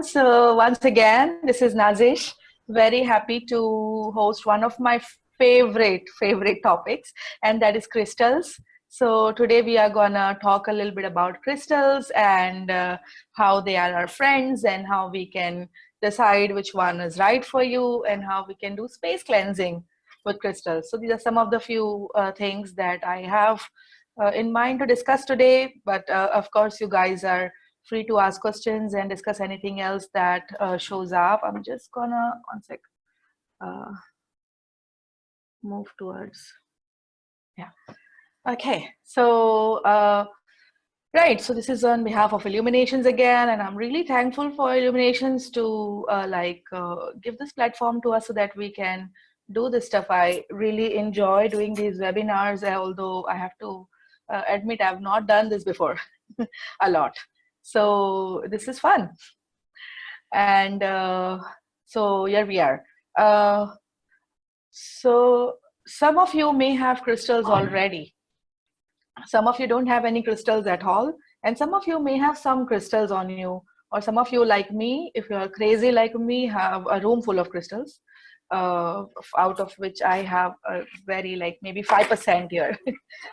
So once again, this is Nazish. Very happy to host one of my favorite topics, and that is crystals. So today we are gonna talk a little bit about crystals and how they are our friends and how we can decide which one is right for you and how we can do space cleansing with crystals. So these are some of the few things that I have in mind to discuss today. But of course, you guys are free to ask questions and discuss anything else that shows up. I'm just gonna, one sec, move towards, yeah. Okay, so, right, so this is on behalf of Illuminations again, and I'm really thankful for Illuminations to give this platform to us so that we can do this stuff. I really enjoy doing these webinars, although I have to admit I've not done this before a lot. So this is fun. And so here we are. So some of you may have crystals already. Some of you don't have any crystals at all. And some of you may have some crystals on you. Or some of you, like me, if you're crazy like me, have a room full of crystals, out of which I have a very, like, maybe 5% here.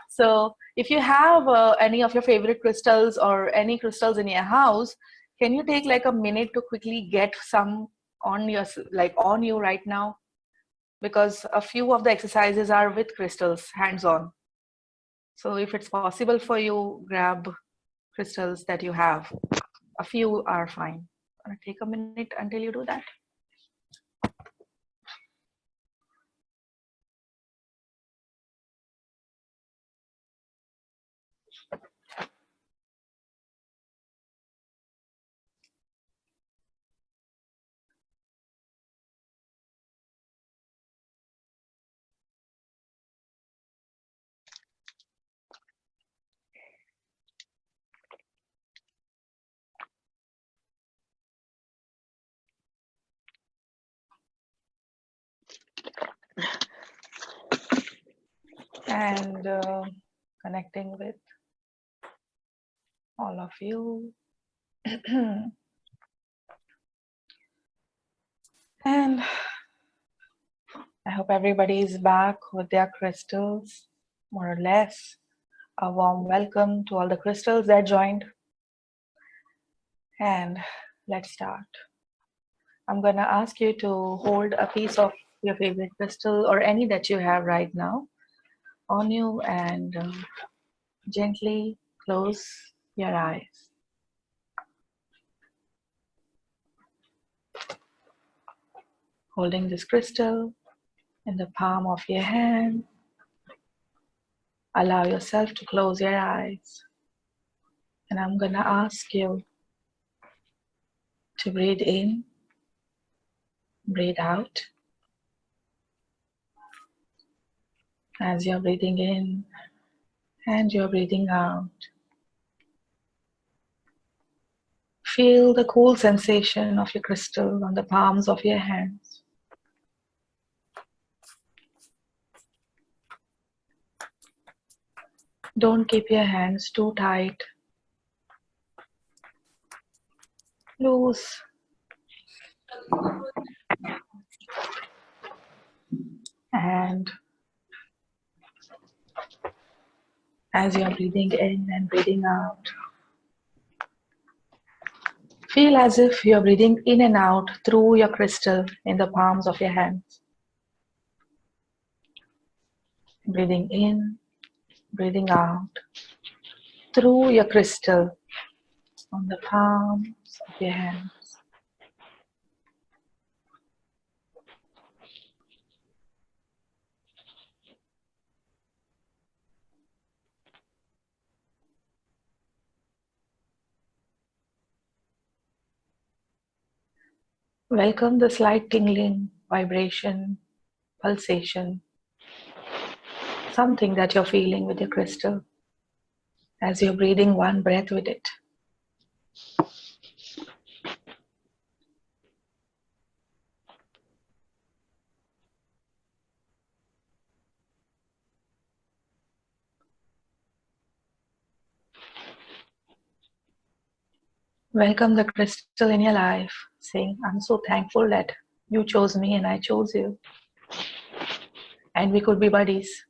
So if you have any of your favorite crystals or any crystals in your house, can you take like a minute to quickly get some on your, like, on you right now? Because a few of the exercises are with crystals, hands-on. So if it's possible for you, grab crystals that you have. A few are fine. Take a minute until you do that. And connecting with all of you. And I hope everybody is back with their crystals, more or less. A warm welcome to all the crystals that joined. And let's start. I'm going to ask you to hold a piece of your favorite crystal or any that you have right now on you and gently close your eyes. Holding this crystal in the palm of your hand, allow yourself to close your eyes. And I'm going to ask you to breathe in, breathe out. As you're breathing in and you're breathing out, feel the cool sensation of your crystal on the palms of your hands. Don't keep your hands too tight. Loose. And as you're breathing in and breathing out, feel as if you're breathing in and out through your crystal in the palms of your hands. Breathing in, breathing out through your crystal on the palms of your hands. Welcome the slight tingling, vibration, pulsation, something that you're feeling with your crystal as you're breathing one breath with it. Welcome the crystal in your life, saying, I'm so thankful that you chose me and I chose you. And we could be buddies.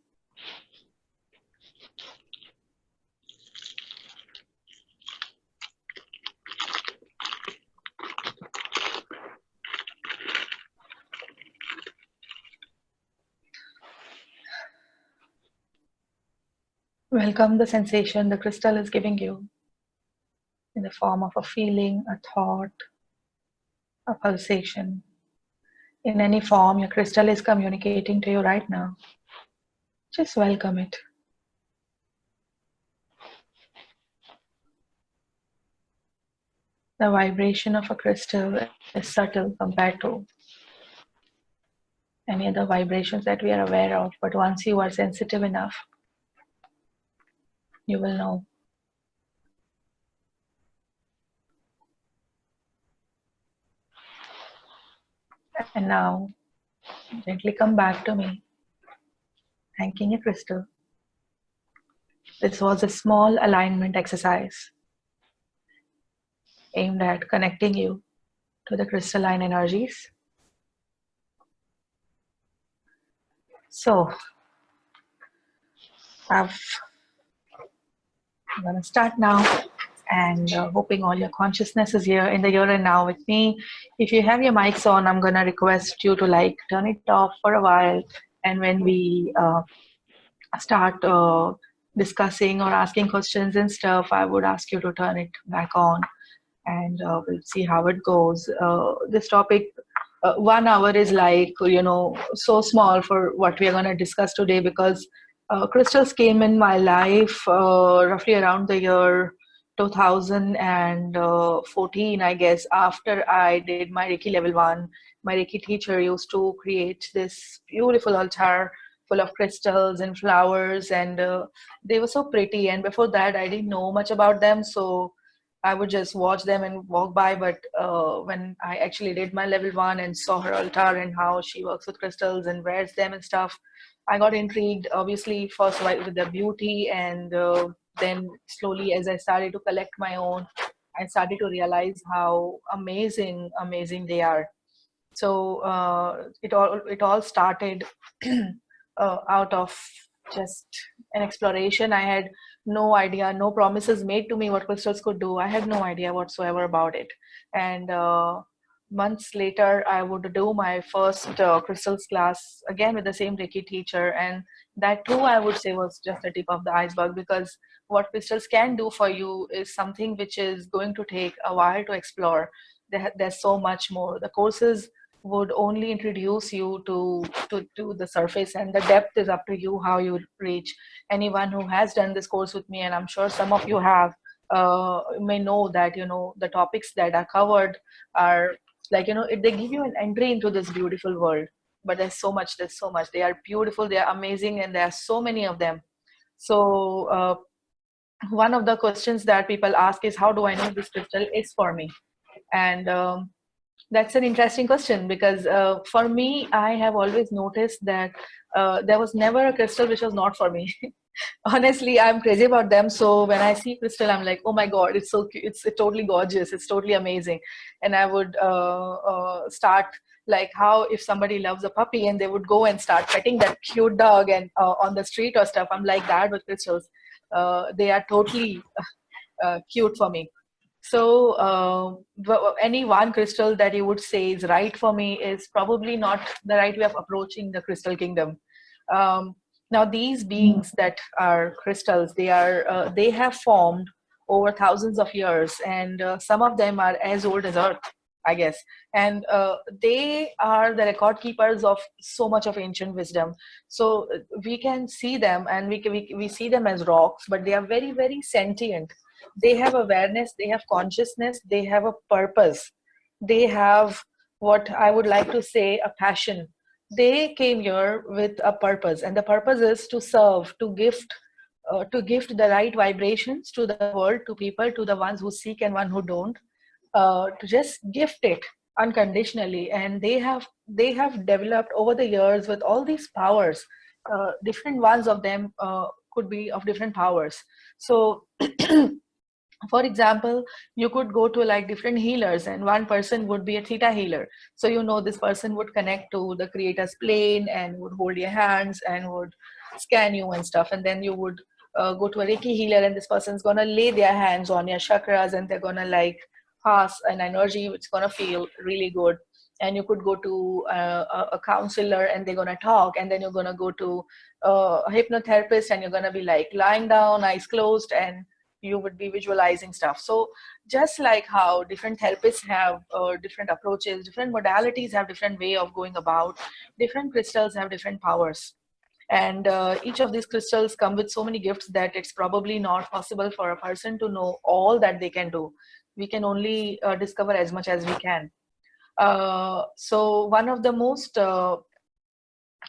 Welcome the sensation the crystal is giving you in the form of a feeling, a thought, a pulsation. In any form your crystal is communicating to you right now. Just welcome it. The vibration of a crystal is subtle compared to any other vibrations that we are aware of, but once you are sensitive enough, you will know. And now, gently come back to me, thanking your crystal. This was a small alignment exercise aimed at connecting you to the crystalline energies. So, I'm going to start now, and hoping all your consciousness is here in the here and now with me. If you have your mics on, I'm going to request you to turn it off for a while, and when we start discussing or asking questions and stuff, I would ask you to turn it back on, and we'll see how it goes. This topic, 1 hour is so small for what we are going to discuss today, because crystals came in my life roughly around the year 2014, I guess. After I did my Reiki level 1, my Reiki teacher used to create this beautiful altar full of crystals and flowers, and they were so pretty. And before that, I didn't know much about them, so I would just watch them and walk by. But when I actually did my level 1 and saw her altar and how she works with crystals and wears them and stuff, I got intrigued. Obviously, first with the beauty, and then slowly, as I started to collect my own, I started to realize how amazing they are. So it all started out of just an exploration. I had no idea, no promises made to me what crystals could do. I had no idea whatsoever about it. And months later, I would do my first crystals class again with the same Reiki teacher, and that too, I would say, was just the tip of the iceberg, because what crystals can do for you is something which is going to take a while to explore. There's so much more. The courses would only introduce you to the surface, and the depth is up to you how you reach. Anyone who has done this course with me, and I'm sure some of you have, may know that the topics that are covered are they give you an entry into this beautiful world. But there's so much. They are beautiful, they are amazing, and there are so many of them. So one of the questions that people ask is, how do I know this crystal is for me? And that's an interesting question, because for me, I have always noticed that there was never a crystal which was not for me. Honestly, I'm crazy about them. So when I see crystal, I'm like, oh my god, it's so cute. It's totally gorgeous. It's totally amazing. And I would start, like, how if somebody loves a puppy and they would go and start petting that cute dog and on the street or stuff. I'm like that with crystals. They are totally cute for me. So, any one crystal that you would say is right for me is probably not the right way of approaching the crystal kingdom. Um, Now, these beings that are crystals, they have formed over thousands of years, and some of them are as old as Earth, I guess. And they are the record keepers of so much of ancient wisdom. So we can see them, and we see them as rocks, but they are very sentient. They have awareness, they have consciousness, they have a purpose, they have, what I would like to say, a passion. They came here with a purpose, and the purpose is to serve, to gift the right vibrations to the world, to people, to the ones who seek and one who don't, to just gift it unconditionally. And they have developed over the years with all these powers. Different ones of them could be of different powers. So For example, you could go to like different healers, and one person would be a theta healer. So you know this person would connect to the creator's plane and would hold your hands and would scan you and stuff. And then you would go to a Reiki healer, and this person's gonna lay their hands on your chakras, and they're gonna like pass an energy which is gonna feel really good. And you could go to a counselor, and they're gonna talk. And then you're gonna go to a hypnotherapist, and you're gonna be like lying down, eyes closed, and you would be visualizing stuff. So just like how different therapists have different approaches, different modalities have different way of going about, different crystals have different powers. And each of these crystals come with so many gifts that it's probably not possible for a person to know all that they can do. We can only discover as much as we can. So one of the most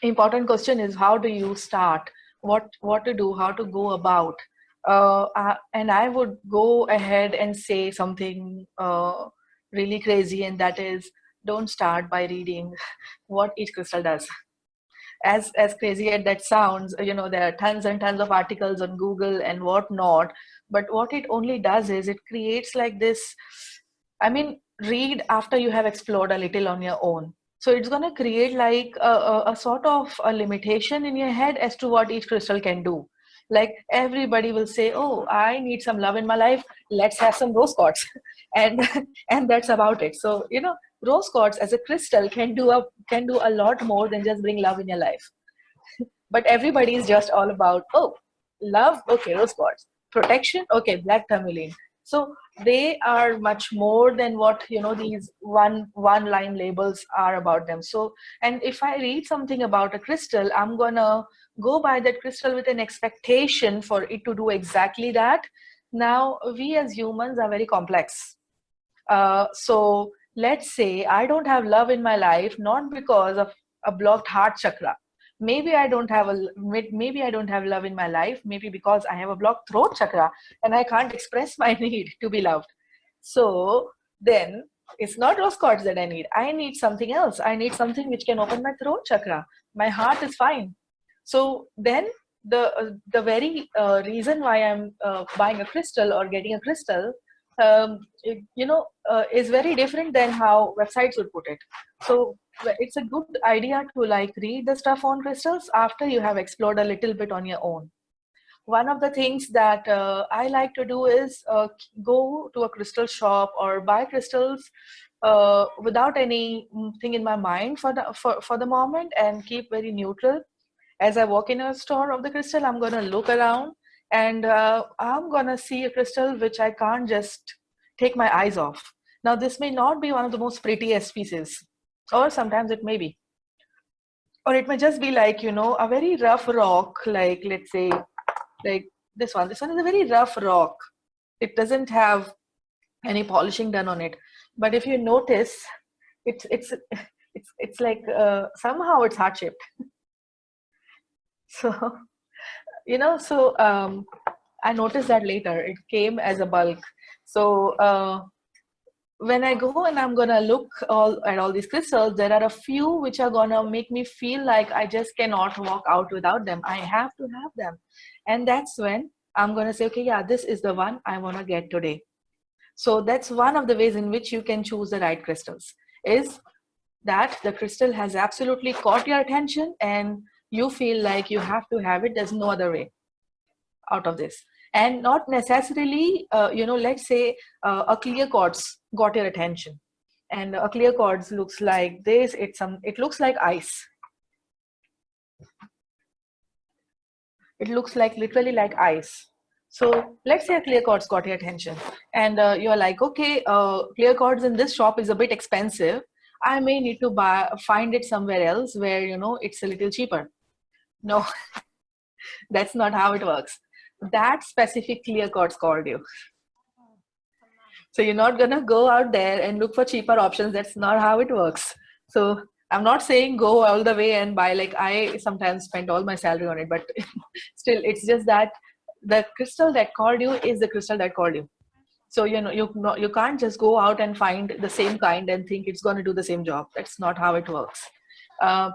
important question is, how do you start, what to do, how to go about. And I would go ahead and say something really crazy, and that is, don't start by reading what each crystal does. As crazy as that sounds, you know, there are tons and tons of articles on Google and whatnot, but what it only does is it creates like this. I mean, read after you have explored a little on your own. So it's going to create like a sort of a limitation in your head as to what each crystal can do. Like everybody will say, oh, I need some love in my life, let's have some rose quartz. And and that's about it. So you know, rose quartz as a crystal can do a lot more than just bring love in your life. But everybody is just all about, oh, love, okay, rose quartz. Protection, okay, black tourmaline. So they are much more than what, you know, these one line labels are about them. So, and if I read something about a crystal, I'm gonna go by that crystal with an expectation for it to do exactly that. Now we as humans are very complex. So let's say I don't have love in my life, not because of a blocked heart chakra. Maybe I don't have maybe I don't have love in my life. Maybe because I have a blocked throat chakra and I can't express my need to be loved. So then it's not rose quartz that I need. I need something else. I need something which can open my throat chakra. My heart is fine. So then the very reason why I'm buying a crystal or getting a crystal, is very different than how websites would put it. So it's a good idea to like read the stuff on crystals after you have explored a little bit on your own. One of the things that I like to do is go to a crystal shop or buy crystals without anything in my mind for the moment, and keep very neutral. As I walk in a store of the crystal, I'm going to look around, and I'm going to see a crystal which I can't just take my eyes off. Now, this may not be one of the most prettiest pieces, or sometimes it may be. Or it may just be like, you know, a very rough rock, like let's say, like this one. This one is a very rough rock. It doesn't have any polishing done on it. But if you notice, it's it's like somehow it's heart shaped. So I noticed that later it came as a bulk. So when I go and I'm gonna look at all these crystals, there are a few which are gonna make me feel like I just cannot walk out without them. I have to have them. And that's when I'm gonna say, okay, yeah, this is the one I wanna get today. So that's one of the ways in which you can choose the right crystals, is that the crystal has absolutely caught your attention and you feel like you have to have it. There's no other way out of this. And not necessarily, let's say a clear quartz got your attention, and a clear quartz looks like this. It looks like ice. It looks like literally like ice. So let's say a clear quartz got your attention, and you're like, okay, clear quartz in this shop is a bit expensive. I may need to find it somewhere else where, you know, it's a little cheaper. No, that's not how it works. That specific clear quartz called you. So you're not gonna go out there and look for cheaper options. That's not how it works. So I'm not saying go all the way and buy, like I sometimes spend all my salary on it, but still it's just that the crystal that called you is the crystal that called you. So you can't just go out and find the same kind and think it's going to do the same job. That's not how it works. Uh,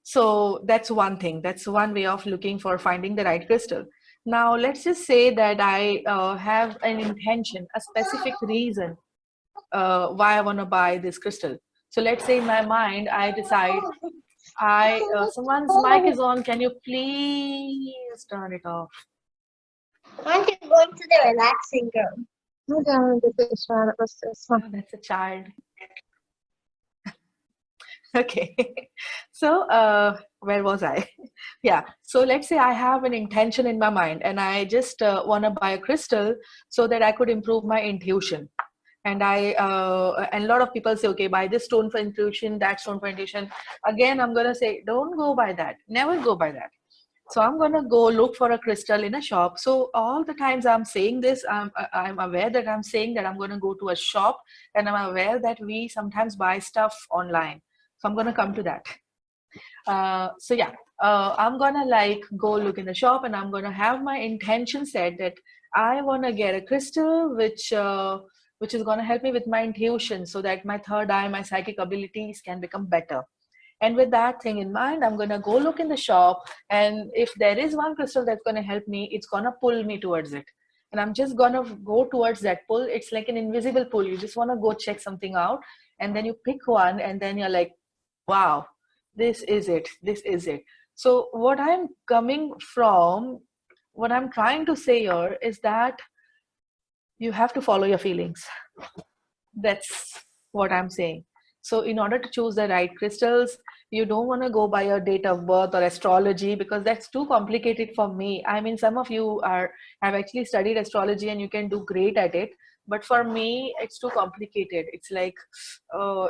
so that's one thing. That's one way of looking for finding the right crystal. Now, let's just say that I have an intention, a specific reason why I want to buy this crystal. So let's say in my mind, I decide, someone's mic is on. Can you please turn it off? Aren't you going to the relaxing room? No, down this one. It was this one. Oh, that's a child. Okay. So, where was I? Yeah. So let's say I have an intention in my mind and I just want to buy a crystal so that I could improve my intuition. And and a lot of people say, okay, buy this stone for intuition, that stone for intuition. Again, I'm going to say, don't go by that. Never go by that. So I'm going to go look for a crystal in a shop. So all the times I'm saying this, I'm aware that I'm saying that I'm going to go to a shop, and I'm aware that we sometimes buy stuff online. So I'm going to come to that. So yeah, I'm going to like go look in the shop, and I'm going to have my intention set that I want to get a crystal which is going to help me with my intuition, so that my third eye, my psychic abilities can become better. And with that thing in mind, I'm going to go look in the shop. And if there is one crystal that's going to help me, it's going to pull me towards it. And I'm just going to go towards that pull. It's like an invisible pull. You just want to go check something out. And then you pick one, and then you're like, wow, this is it. This is it. So, what I'm coming from, what I'm trying to say here is that you have to follow your feelings. That's what I'm saying. So, in order to choose the right crystals, you don't want to go by your date of birth or astrology, because that's too complicated for me. I mean, some of you have actually studied astrology and you can do great at it, but for me, it's too complicated. It's like,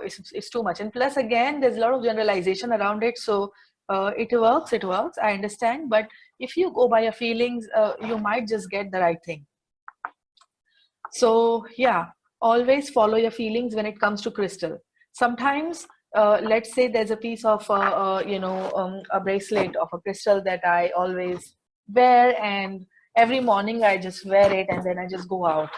it's too much. And plus, again, there's a lot of generalization around it. So, it works, it works. I understand. But if you go by your feelings, you might just get the right thing. So yeah, always follow your feelings when it comes to crystal. Sometimes, let's say there's a piece of a bracelet of a crystal that I always wear, and every morning I just wear it and then I just go out.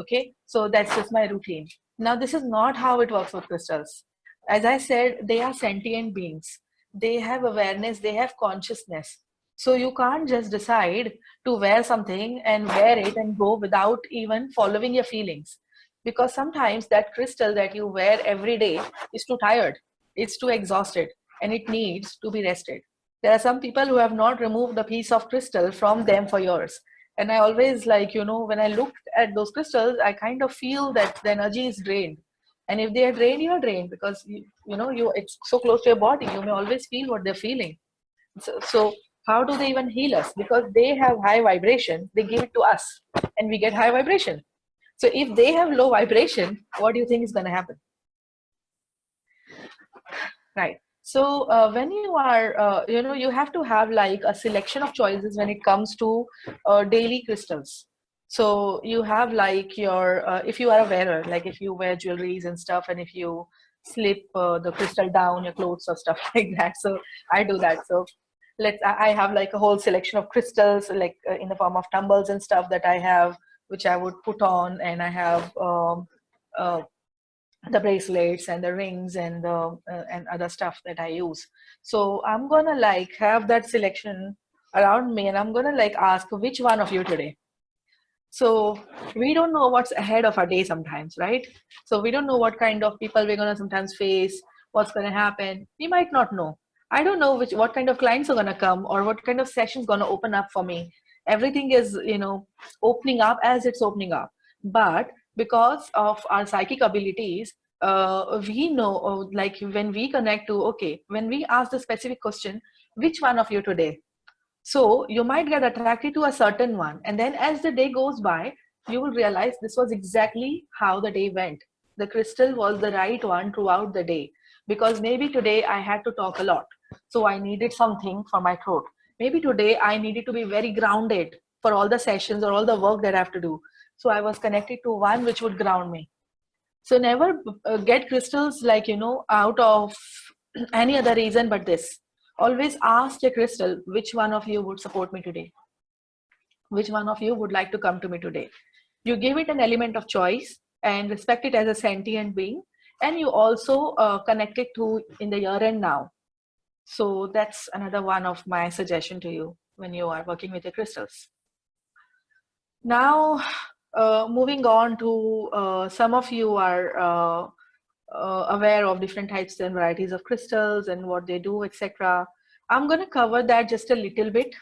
Okay, so that's just my routine. Now this is not how it works with crystals. As I said, they are sentient beings. They have awareness, they have consciousness. So you can't just decide to wear something and wear it and go without even following your feelings, because sometimes that crystal that you wear every day is too tired, it's too exhausted, and it needs to be rested. There are some people who have not removed a piece of crystal from them for years, and I always, like, when I look at those crystals, I kind of feel that the energy is drained. And if they are drained, you're drained, because it's so close to your body, you may always feel what they're feeling. So how do they even heal us? Because they have high vibration, they give it to us, and we get high vibration. So if they have low vibration, what do you think is going to happen? Right. So when you are, you have to have like a selection of choices when it comes to daily crystals. So you have like your, if you are a wearer, like if you wear jewelries and stuff, and if you slip the crystal down your clothes or stuff like that. So I do that. So I have like a whole selection of crystals, like in the form of tumbles and stuff that I have, which I would put on, and I have uh, the bracelets and the rings and the and other stuff that I use. So I'm gonna like have that selection around me, and I'm gonna like ask, which one of you today? So we don't know what's ahead of our day sometimes, right? So we don't know what kind of people we're gonna sometimes face, what's gonna happen. We might not know. I don't know what kind of clients are gonna come, or what kind of sessions gonna open up for me. Everything is, opening up as it's opening up. But because of our psychic abilities, we know, like when we connect to, okay, when we ask the specific question, which one of you today? So you might get attracted to a certain one. And then as the day goes by, you will realize this was exactly how the day went. The crystal was the right one throughout the day. Because maybe today I had to talk a lot. So I needed something for my throat. Maybe today I needed to be very grounded for all the sessions or all the work that I have to do. So I was connected to one which would ground me. So never get crystals like, out of any other reason but this. Always ask your crystal, which one of you would support me today? Which one of you would like to come to me today? You give it an element of choice and respect it as a sentient being. And you also connect it to in the here and now. So that's another one of my suggestion to you when you are working with your crystals. Now, moving on to some of you are aware of different types and varieties of crystals and what they do, etc. I'm going to cover that just a little bit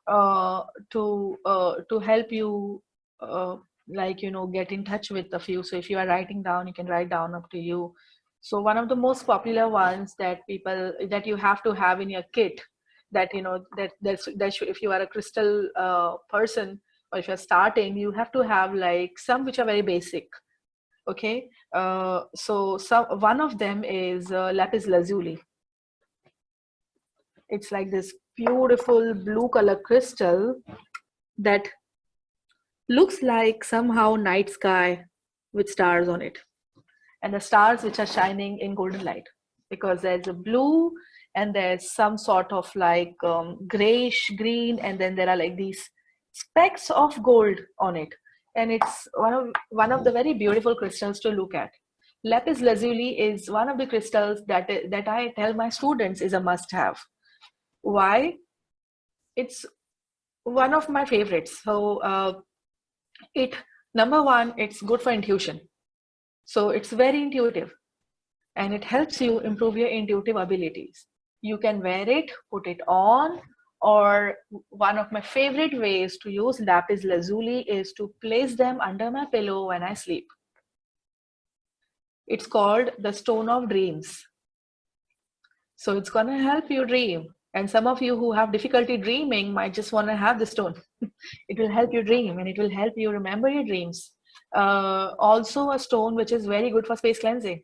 uh, to help you, like, you know, get in touch with a few. So if you are writing down, you can write down, up to you. So one of the most popular ones that people that you have to have in your kit, that you know if you are a crystal person, or if you're starting, you have to have like some which are very basic. Okay, so one of them is lapis lazuli. It's like this beautiful blue color crystal that looks like somehow night sky with stars on it, and the stars which are shining in golden light, because there's a blue and there's some sort of like grayish green, and then there are like these specks of gold on it, and it's one of the very beautiful crystals to look at. Lapis lazuli is one of the crystals that I tell my students is a must have. Why? It's one of my favorites. So it number one, it's good for intuition. So it's very intuitive, and it helps you improve your intuitive abilities. You can wear it, put it on, or one of my favorite ways to use lapis lazuli is to place them under my pillow when I sleep. It's called the stone of dreams. So it's going to help you dream. And some of you who have difficulty dreaming might just want to have the stone. It will help you dream, and it will help you remember your dreams. Also, a stone which is very good for space cleansing.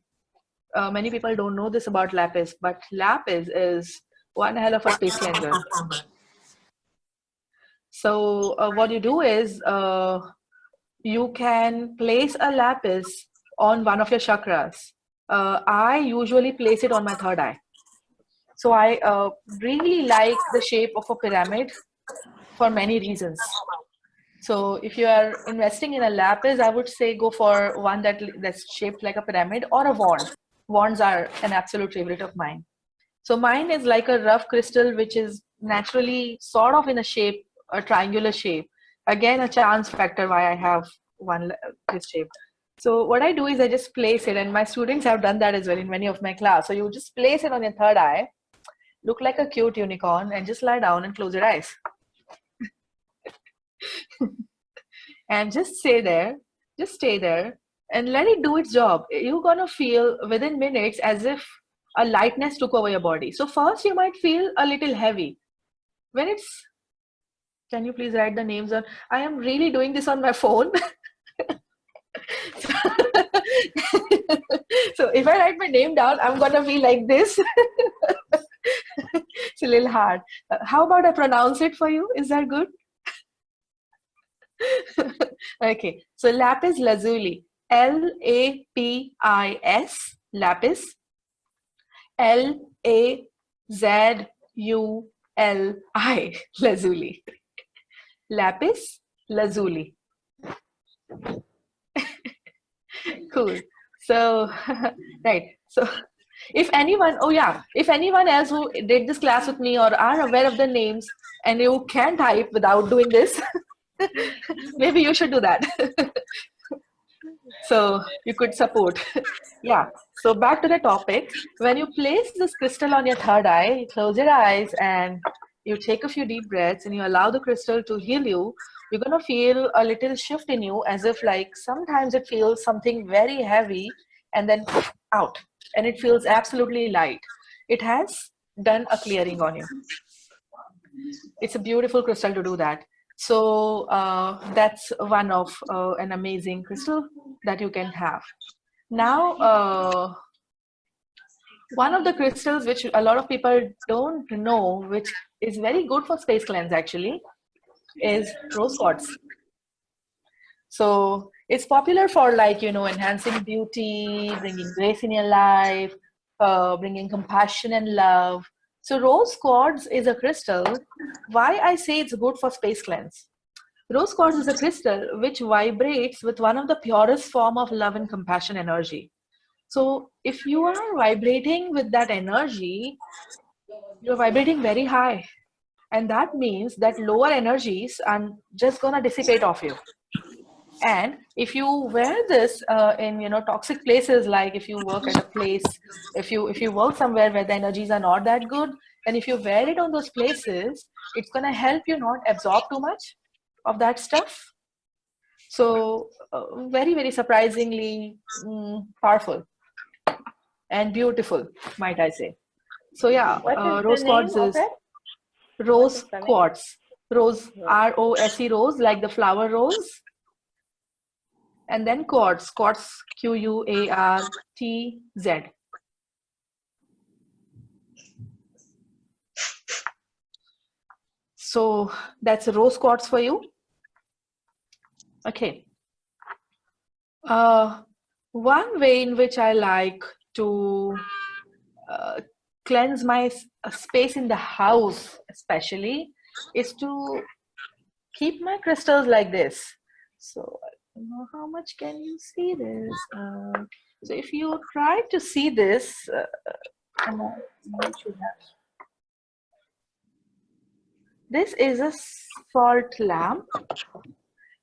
Many people don't know this about lapis, but lapis is one hell of a space cleanser. So what you do is you can place a lapis on one of your chakras. I usually place it on my third eye. So I really like the shape of a pyramid for many reasons. So if you are investing in a lapis, I would say go for one that's shaped like a pyramid, or a wand. Wands are an absolute favorite of mine. So mine is like a rough crystal, which is naturally sort of in a shape, a triangular shape. Again, a chance factor why I have this shape. So what I do is I just place it, and my students have done that as well in many of my class. So you just place it on your third eye, look like a cute unicorn, and just lie down and close your eyes. And just stay there and let it do its job. You're gonna feel within minutes as if a lightness took over your body. So first you might feel a little heavy. When it's, can you please write the names on? I am really doing this on my phone. So if I write my name down, I'm gonna be like this. It's a little hard. How about I pronounce it for you? Is that good? Okay, so lapis lazuli, Lapis, lapis, Lazuli, lazuli, lapis lazuli. Cool. So, right. So, if anyone, oh yeah, if anyone else who did this class with me or are aware of the names and you can type without doing this, maybe you should do that. So you could support. Yeah. So back to the topic. When you place this crystal on your third eye, you close your eyes and you take a few deep breaths and you allow the crystal to heal you, you're going to feel a little shift in you, as if like sometimes it feels something very heavy and then out, and it feels absolutely light. It has done a clearing on you. It's a beautiful crystal to do that. So that's one of an amazing crystal that you can have. Now, one of the crystals which a lot of people don't know, which is very good for space cleanse actually, is rose quartz. So it's popular for, like, you know, enhancing beauty, bringing grace in your life, bringing compassion and love. So rose quartz is a crystal. Why I say it's good for space cleanse? Rose quartz is a crystal which vibrates with one of the purest form of love and compassion energy. So if you are vibrating with that energy, you're vibrating very high. And that means that lower energies are just going to dissipate off you. And if you wear this in toxic places, like if you work at a place, if you work somewhere where the energies are not that good, and if you wear it on those places, it's going to help you not absorb too much of that stuff. So very, very surprisingly powerful and beautiful, might I say. So yeah, What is the rose quartz name of is it? What rose is the name? quartz. Rose, Rose. ROSE, rose, like the flower rose. And then quartz, QUARTZ. So that's a rose quartz for you. Okay. One way in which I like to cleanse my space in the house, especially, is to keep my crystals like this. So I don't know how much can you see this. So if you try to see this, you should have. This is a salt lamp,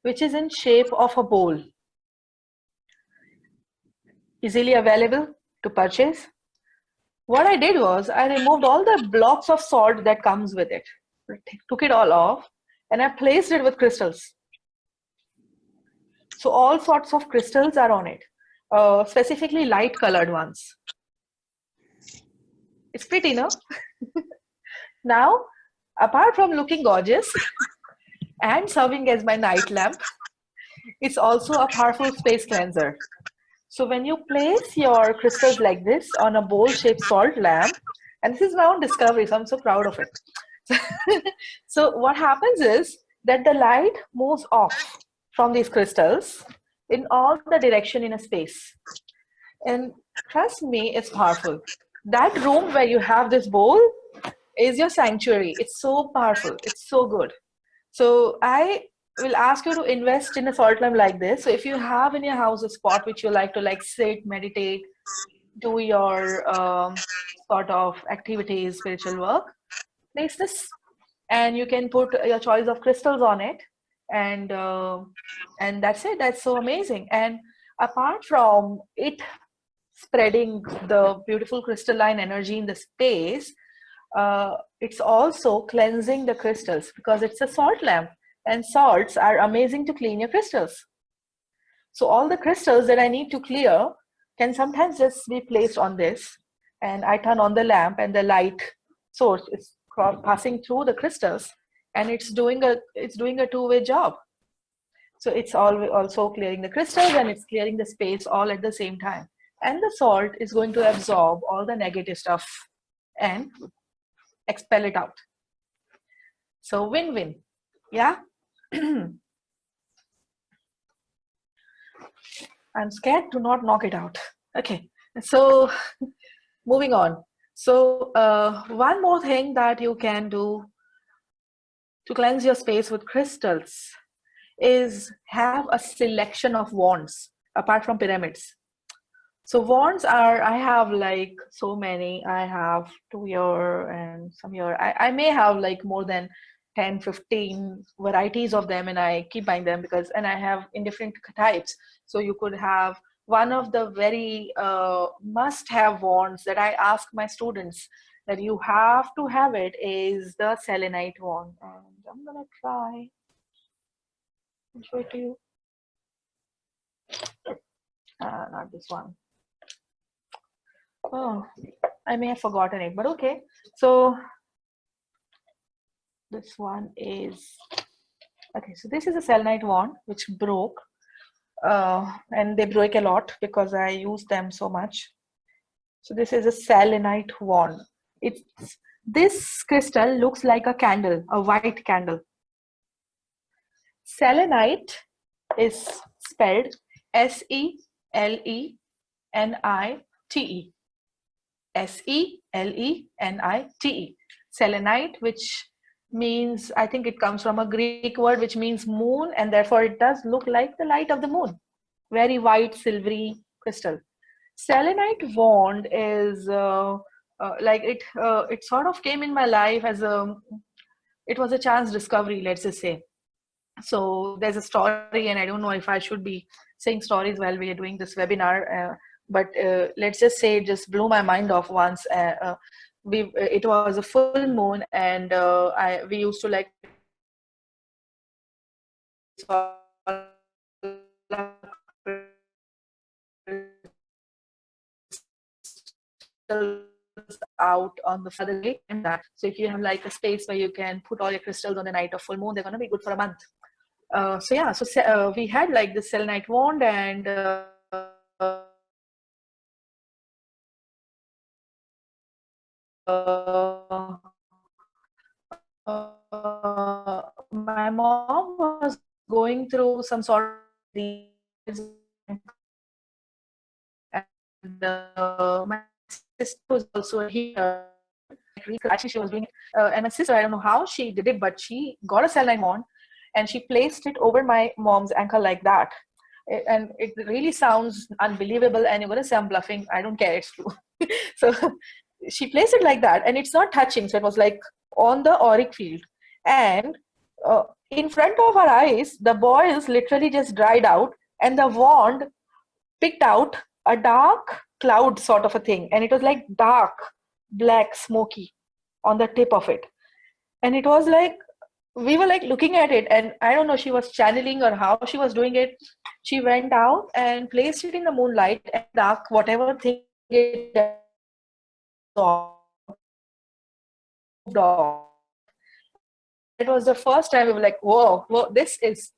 which is in shape of a bowl, easily available to purchase. What I did was I removed all the blocks of salt that comes with it, took it all off, and I placed it with crystals. So all sorts of crystals are on it, specifically light colored ones. It's pretty, no? Now, apart from looking gorgeous and serving as my night lamp, it's also a powerful space cleanser. So when you place your crystals like this on a bowl-shaped salt lamp, and this is my own discovery, so I'm so proud of it. So what happens is that the light moves off from these crystals in all the direction in a space. And trust me, it's powerful. That room where you have this bowl is your sanctuary. It's so powerful. It's so good. So I will ask you to invest in a salt lamp like this. So if you have in your house a spot which you like to sit, meditate, do your sort of activities, spiritual work, place this, and you can put your choice of crystals on it, and that's it. That's so amazing. And apart from it spreading the beautiful crystalline energy in the space, it's also cleansing the crystals, because it's a salt lamp, and salts are amazing to clean your crystals. So all the crystals that I need to clear can sometimes just be placed on this, and I turn on the lamp and the light source is passing through the crystals, and it's doing a two-way job. So it's also clearing the crystals, and it's clearing the space all at the same time. And the salt is going to absorb all the negative stuff and expel it out. So win-win. Yeah. I'm scared to not knock it out. Okay. So moving on. So one more thing that you can do to cleanse your space with crystals is have a selection of wands apart from pyramids. So wands are, I have so many. I have 2 year and some year. I may have more than 10, 15 varieties of them, and I keep buying them and I have in different types. So you could have one of the very must-have wands that I ask my students that you have to have it is the selenite wand. And I'm gonna try and show it to you. Not this one. Oh, I may have forgotten it, but okay. So this one is, okay, so this is a selenite wand which broke, and they break a lot because I use them so much. So this is a selenite wand. This crystal looks like a candle, a white candle. Selenite is spelled SELENITE. SELENITE. Selenite, which means, I think it comes from a Greek word which means moon, and therefore it does look like the light of the moon. Very white, silvery crystal. Selenite wand is it sort of came in my life as it was a chance discovery, let's just say. So there's a story, and I don't know if I should be saying stories while we are doing this webinar, but let's just say it just blew my mind off once. It was a full moon, and we used to like out on the other day. So if you have like a space where you can put all your crystals on the night of full moon, they're going to be good for a month. So yeah, so we had like the selenite wand, and my mom was going through some sort of and my sister was also a healer. Actually, she was doing it, and my sister, I don't know how she did it, but she got a selenite wand and she placed it over my mom's ankle like that. And it really sounds unbelievable, and you're going to say I'm bluffing. I don't care, it's true. So she placed it like that, and it's not touching, so it was like on the auric field. And in front of our eyes, the boils literally just dried out, and the wand picked out a dark cloud sort of a thing, and it was like dark black smoky on the tip of it. And it was like, we were like looking at it, and I don't know, she was channeling or how she was doing it. She went out and placed it in the moonlight, and dark whatever thing it saw. And it was the first time we were like, whoa, this is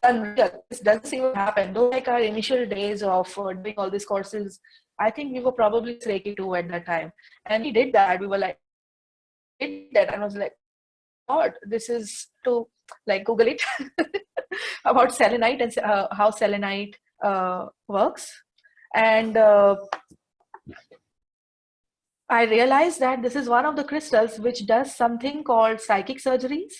unreal. This doesn't even happen. Though like our initial days of doing all these courses, I think we were probably Reiki too at that time. And we did that. We were like, did that, and I was like, God, this is to like Google it about selenite and how selenite works. And I realized that this is one of the crystals which does something called psychic surgeries.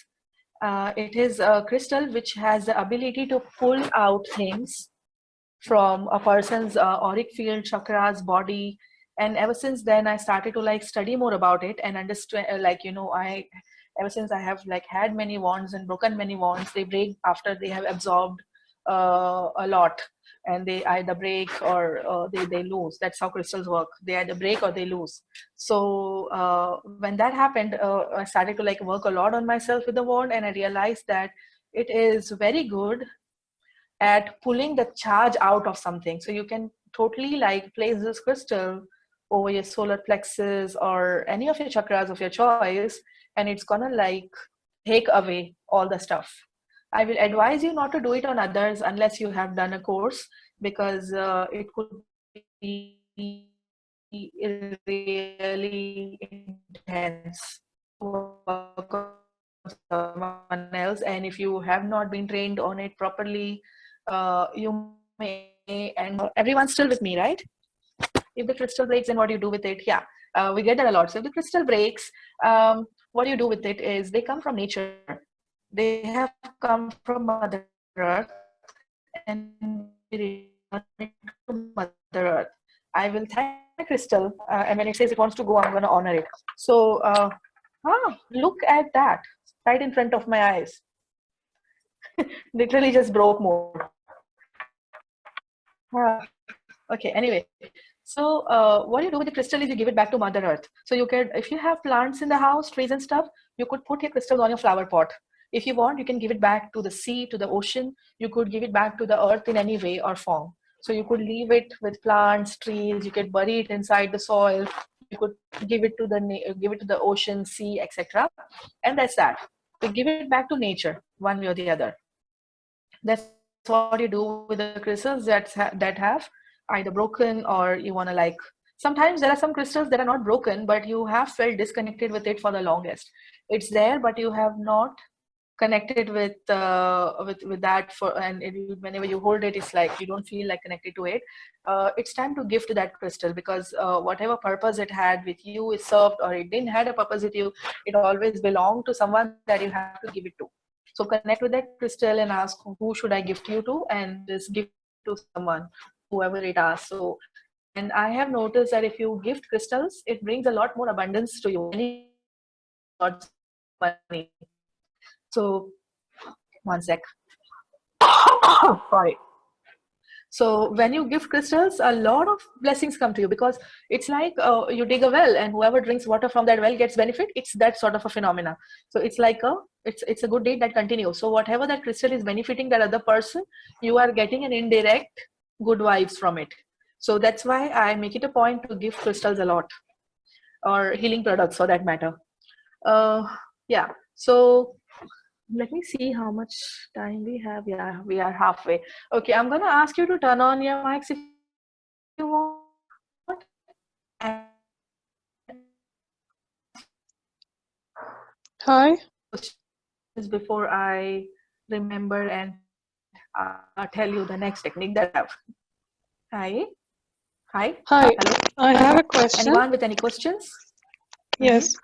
It is a crystal which has the ability to pull out things from a person's auric field, chakras, body. And ever since then, I started to like study more about it and understand, like, you know, ever since I have like had many wands and broken many wands, they break after they have absorbed a lot, and they either break or they lose. That's how crystals work. They either break or they lose. So when that happened, I started to like work a lot on myself with the wand, and I realized that it is very good at pulling the charge out of something. So you can totally like place this crystal over your solar plexus or any of your chakras of your choice, and it's gonna like take away all the stuff. I will advise you not to do it on others unless you have done a course, because it could be really intense work on someone else, and if you have not been trained on it properly, you may. And everyone's still with me, right? If the crystal breaks, then what do you do with it? Yeah, we get that a lot. So if the crystal breaks, what you do with it is they come from nature. They have come from Mother Earth, and we return it to Mother Earth. I will thank my crystal, and when it says it wants to go, I'm going to honor it. So look at that right in front of my eyes. Literally just broke more. Okay, anyway. So what you do with the crystal is you give it back to Mother Earth. So you can, if you have plants in the house, trees and stuff, you could put your crystals on your flower pot. If you want, you can give it back to the sea, to the ocean. You could give it back to the earth in any way or form. So you could leave it with plants, trees. You could bury it inside the soil. You could give it to the ocean, sea, etc. And that's that. You give it back to nature, one way or the other. That's what you do with the crystals that have either broken, or you want to like, sometimes there are some crystals that are not broken, but you have felt disconnected with it for the longest. It's there, but you have not connected with that for, and whenever you hold it, it's like you don't feel like connected to it. It's time to gift that crystal, because whatever purpose it had with you is served, or it didn't had a purpose with you, it always belonged to someone that you have to give it to. So connect with that crystal and ask, who should I gift you to, and just give it to someone, whoever it asks. So, and I have noticed that if you gift crystals, it brings a lot more abundance to you. Lots of money. So One sec. Sorry. So when you give crystals, a lot of blessings come to you, because it's like you dig a well and whoever drinks water from that well gets benefit. It's that sort of a phenomena. So it's like it's a good deed that continues. So whatever that crystal is benefiting that other person, you are getting an indirect good vibes from it. So that's why I make it a point to give crystals a lot, or healing products for that matter. Yeah. So let me see how much time we have. Yeah, we are halfway. Okay, I'm gonna ask you to turn on your mics if you want, and Hi. questions before I remember and tell you the next technique that I have. Hi. Hi. Hi. Hello. I have a question. Anyone with any questions? Yes.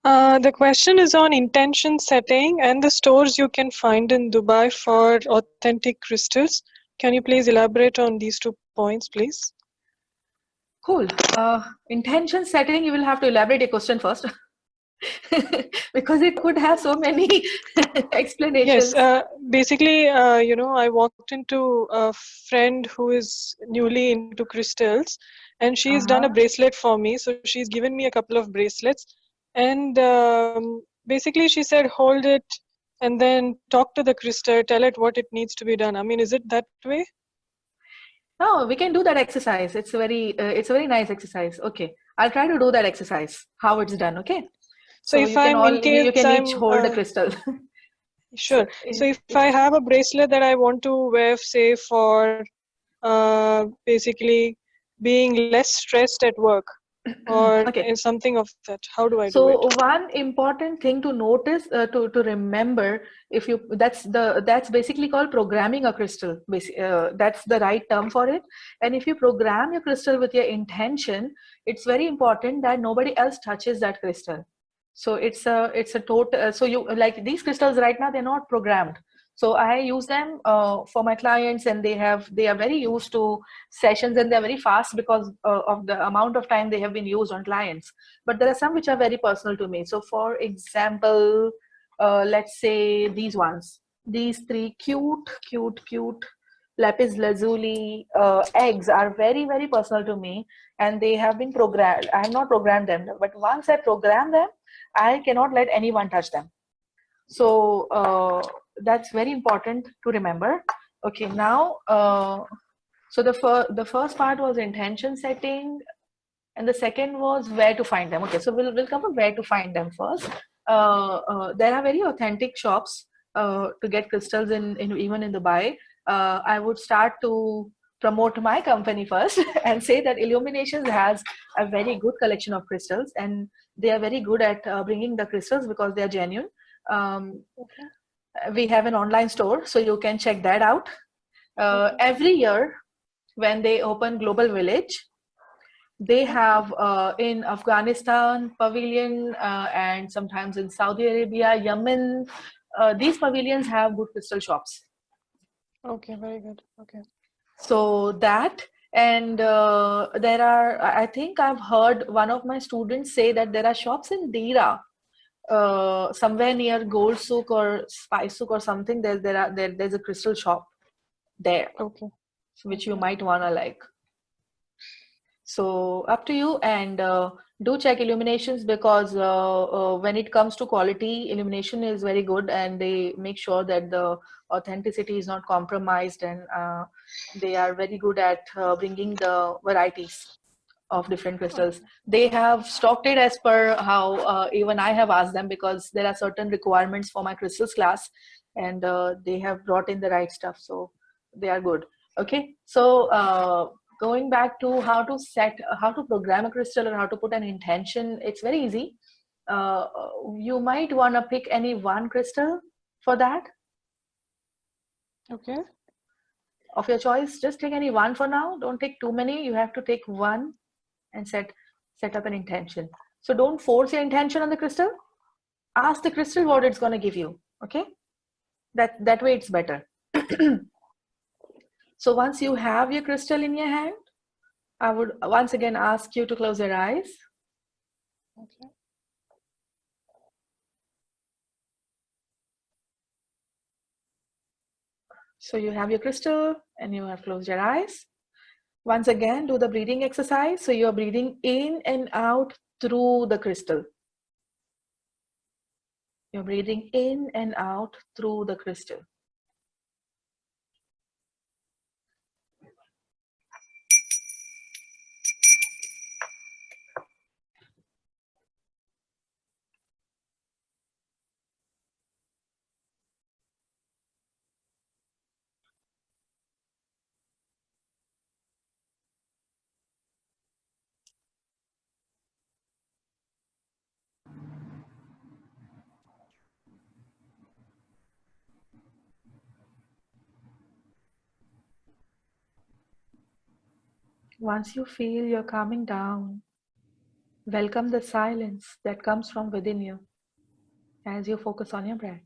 The question is on intention setting and the stores you can find in Dubai for authentic crystals. Can you please elaborate on these 2 points, please? Cool. Intention setting, you will have to elaborate your question first. Because it could have so many explanations. Yes, basically, I walked into a friend who is newly into crystals, and she's done a bracelet for me. So she's given me a couple of bracelets, and basically she said, hold it and then talk to the crystal, tell it what it needs to be done. I mean, is it that way? No, we can do that exercise. It's a very nice exercise. Okay, I'll try to do that exercise. How it's done. Okay. So if I'm in case you can each I'm hold a crystal. sure. So if I have a bracelet that I want to wear, say for basically being less stressed at work, or Okay. something of that, how do I do So it? one important thing to notice, to remember, if you that's basically called programming a crystal. That's the right term for it. And if you program your crystal with your intention, it's very important that nobody else touches that crystal. So it's a total. So you, like these crystals right now, they're not programmed. So I use them for my clients, and they are very used to sessions, and they're very fast because of the amount of time they have been used on clients. But there are some which are very personal to me. So for example, let's say these three cute lapis lazuli eggs are very, very personal to me, and they have been programmed. I have not programmed them, but once I program them, I cannot let anyone touch them. So that's very important to remember. Okay, now so the first part was intention setting, and the second was where to find them. Okay, so we'll cover where to find them first. There are very authentic shops to get crystals in even in Dubai. I would start to promote my company first and say that Illuminations has a very good collection of crystals, and they are very good at bringing the crystals because they are genuine. We have an online store, so you can check that out. Every year when they open Global Village, they have in Afghanistan pavilion, and sometimes in Saudi Arabia, Yemen, these pavilions have good crystal shops. Okay, very good. Okay. So that, and there are, I think I've heard one of my students say that there are shops in Dira, somewhere near Gold Souk or Spice Souk or something. There's a crystal shop there. Okay. Which you might wanna like. So up to you, and do check Illuminations, because when it comes to quality, Illumination is very good, and they make sure that the authenticity is not compromised, and they are very good at bringing the varieties of different crystals. They have stocked it as per how even I have asked them, because there are certain requirements for my crystals class, and they have brought in the right stuff, so they are good. Okay, so going back to how to program a crystal or how to put an intention, it's very easy. You might want to pick any one crystal for that. Okay. Of your choice, just take any one for now. Don't take too many. You have to take one and set up an intention. So don't force your intention on the crystal. Ask the crystal what it's going to give you. Okay, that way it's better. So once you have your crystal in your hand, I would once again ask you to close your eyes. Okay. So you have your crystal and you have closed your eyes. Once again, do the breathing exercise. So you're breathing in and out through the crystal. You're breathing in and out through the crystal. Once you feel you're calming down, welcome the silence that comes from within you as you focus on your breath.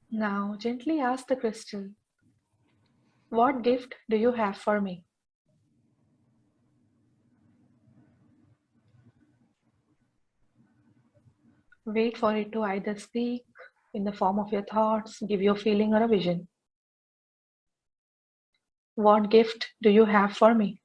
Now, gently ask the crystal, what gift do you have for me? Wait for it to either speak in the form of your thoughts, give you a feeling or a vision. What gift do you have for me?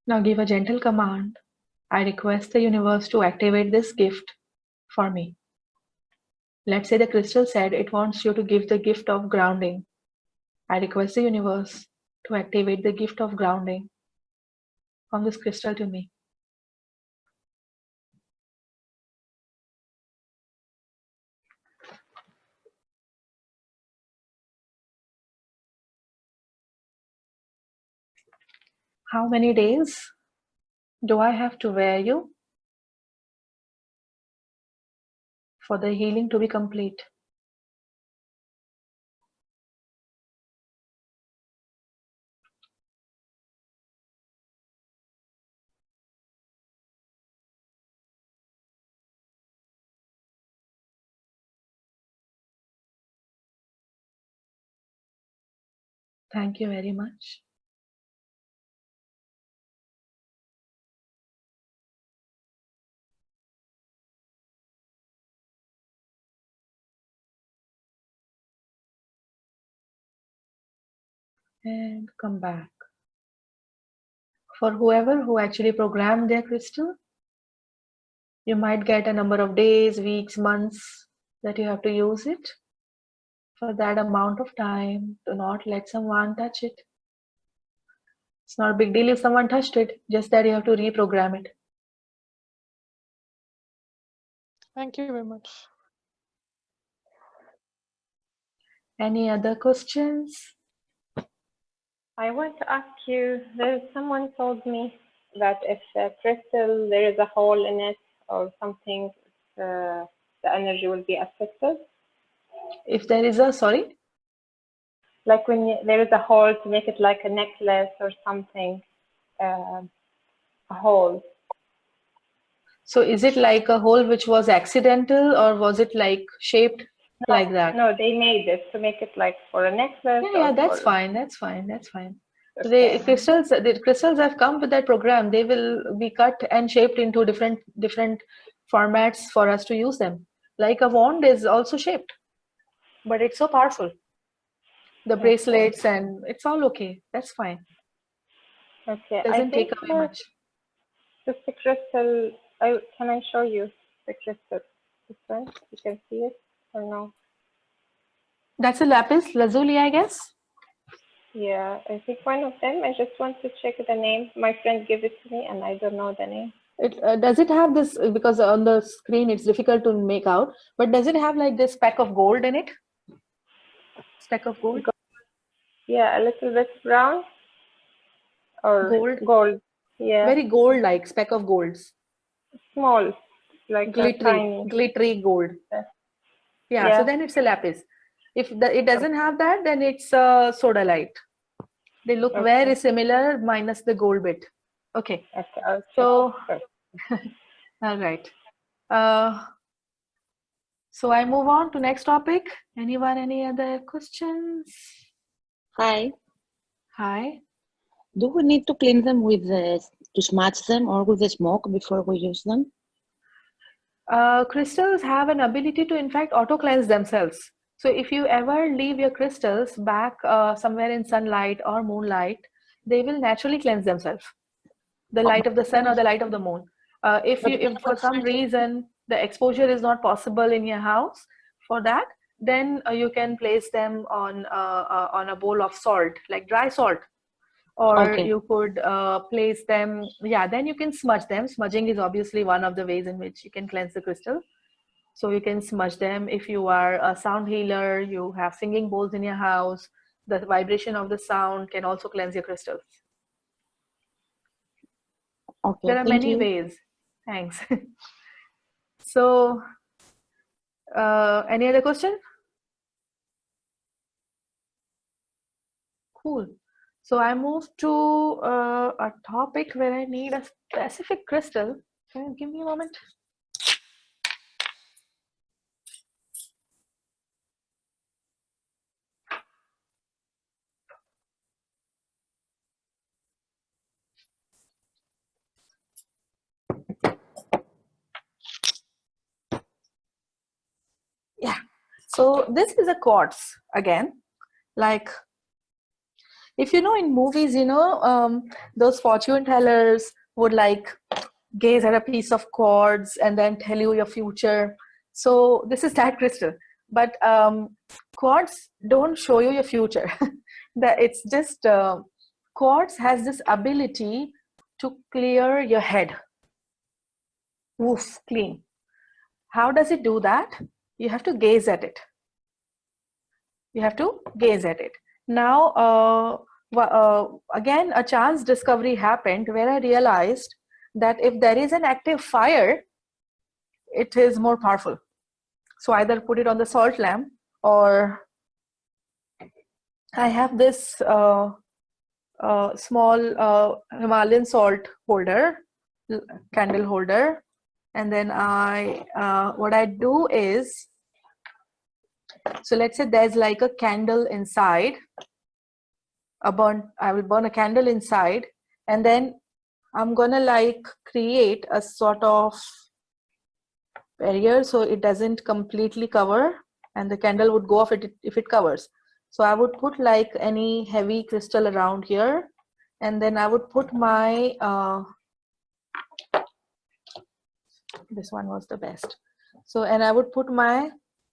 Now give a gentle command. I request the universe to activate this gift for me. Let's say the crystal said it wants you to give the gift of grounding. I request the universe to activate the gift of grounding from this crystal to me. How many days do I have to wear you for the healing to be complete? Thank you very much. And come back. For whoever who actually programmed their crystal, you might get a number of days, weeks, months that you have to use it. For that amount of time, do not let someone touch it. It's not a big deal if someone touched it, just that you have to reprogram it. Thank you very much. Any other questions? I want to ask you, someone told me that if a crystal, there is a hole in it or something, the energy will be affected. If there is a, sorry? Like when there is a hole, to make it like a necklace or something, a hole. So is it like a hole which was accidental, or was it like shaped like that? No, they made it to make it like for a necklace. Yeah, that's fine. That's fine. That's fine. Okay. The crystals have come with that program. They will be cut and shaped into different formats for us to use them. Like a wand is also shaped, but it's so powerful. The bracelets and it's all okay. That's fine. Okay. Doesn't take away much. Just the crystal. Can I show you the crystal? This one, you can see it or no? That's a lapis lazuli, I guess. Yeah, I think one of them. I just want to check the name. My friend gave it to me, and I don't know the name. Does it have this, because on the screen it's difficult to make out, but does it have like this speck of gold in it? Speck of gold? Yeah, a little bit brown or Gold? gold. Yeah, Very gold-like, speck of golds. small, like a Glittery, tiny. glittery gold. Yeah, so Yeah, then it's a lapis. If it doesn't have that, then it's a sodalite. They look very okay. similar minus the gold bit. Okay, Okay, I'll check so first. all right. Uh, so I move on to next topic. Anyone, any other questions? Hi. Hi. Do we need to clean them with to smudge them or with the smoke before we use them? Crystals have an ability to, in fact, auto cleanse themselves. So if you ever leave your crystals back somewhere in sunlight or moonlight, they will naturally cleanse themselves. The light of the sun or the light of the moon. If for some reason the exposure is not possible in your house for that, then you can place them on a bowl of salt, like dry salt, or Okay. you could place them. Yeah, then you can smudge them. Smudging is obviously one of the ways in which you can cleanse the crystal. So you can smudge them. If you are a sound healer, you have singing bowls in your house, the vibration of the sound can also cleanse your crystals. Okay. There are Thank many you. ways. Thanks. So, any other question? Cool. So I move to a topic where I need a specific crystal. Can you give me a moment? Yeah. So this is a quartz again. Like, if you know, in movies, those fortune tellers would like gaze at a piece of quartz and then tell you your future. So this is that crystal. But quartz don't show you your future. That it's just quartz has this ability to clear your head. Woof, clean. How does it do that? You have to gaze at it. You have to gaze at it. Now, again, a chance discovery happened where I realized that if there is an active fire, it is more powerful. So either put it on the salt lamp, or I have this small Himalayan salt holder, candle holder, and then what I do is, so let's say there's like a candle inside. I will burn a candle inside, and then I'm gonna like create a sort of barrier so it doesn't completely cover, and the candle would go off if it covers. So I would put like any heavy crystal around here, and then I would put my this one was the best. So, and I would put my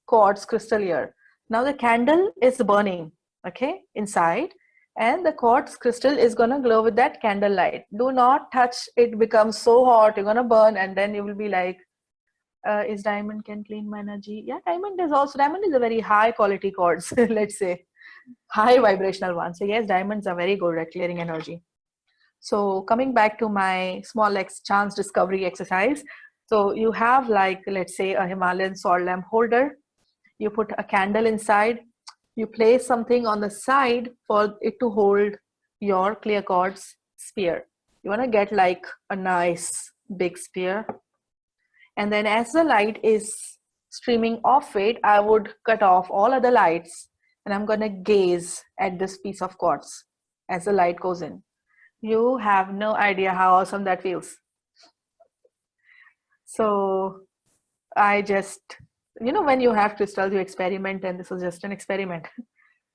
quartz crystal here. Now the candle is burning, okay, inside, and the quartz crystal is gonna glow with that candle light. Do not touch it, becomes so hot, you're gonna burn, and then you will be like, is diamond can clean my energy? Yeah, diamond is a very high quality quartz, let's say, high vibrational one. So yes, diamonds are very good at clearing energy. So coming back to my small chance discovery exercise. So you have like, let's say, a Himalayan salt lamp holder. You put a candle inside. You place something on the side for it to hold your clear quartz sphere. You want to get like a nice big sphere. And then as the light is streaming off it, I would cut off all other lights, and I'm going to gaze at this piece of quartz as the light goes in. You have no idea how awesome that feels. So I just, when you have crystals, you experiment, and this was just an experiment.